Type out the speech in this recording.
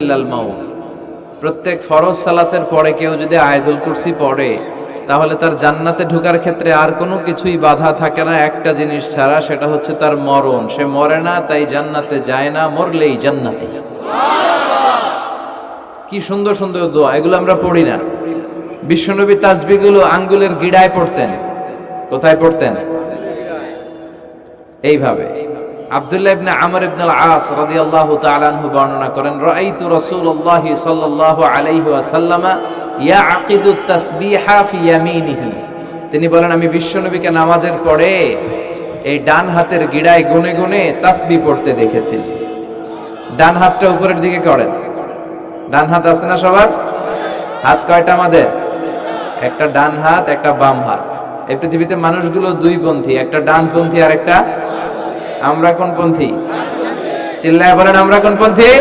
ইল্লাল মাউত। প্রত্যেক ফরজ সালাতের পরে কেউ যদি আয়াতুল কুরসি পড়ে তাহলে তার জান্নাতে ঢোকার ক্ষেত্রে আর কোনো কিছুই বাধা থাকে না, একটা জিনিস ছাড়া, সেটা হচ্ছে তার মরণ। সে মরে না, তাই জান্নাতে যায় না, মরলেই জান্নাতে। কি সুন্দর সুন্দর দোয়া, এগুলো আমরা পড়ি না। বিশ্বনবী তাসবিহগুলো আঙ্গুলের গিড়ায় পড়তেন। কোথায় পড়তেন? এইভাবে। আব্দুল্লাহ ইবনে আমর ইবনে আল-আস রাদিয়াল্লাহু তাআলা আনহু বর্ণনা করেন, রাআইতু রাসূলুল্লাহ সাল্লাল্লাহু আলাইহি ওয়াসাল্লাম ইয়াকিদু তাসবিহা ফি ইয়ামিনিহি। তিনি বলেন, আমি বিশ্বনবীকে নামাজের পরে এই ডান হাতের গিড়ায় গুনে গুনে তাসবিহ পড়তে দেখেছি। ডান হাতটা উপরের দিকে করেন। ডান হাত আছে না সবার? হাত কয়টা আমাদের? একটা ডান হাত, একটা বাম হাত। এই পৃথিবীতে মানুষগুলো দুই পন্থী, একটা ডানপন্থী আর একটা, আমরা কোন পন্থী? চিল্লায় বলেন, আমরা কোন পন্থী?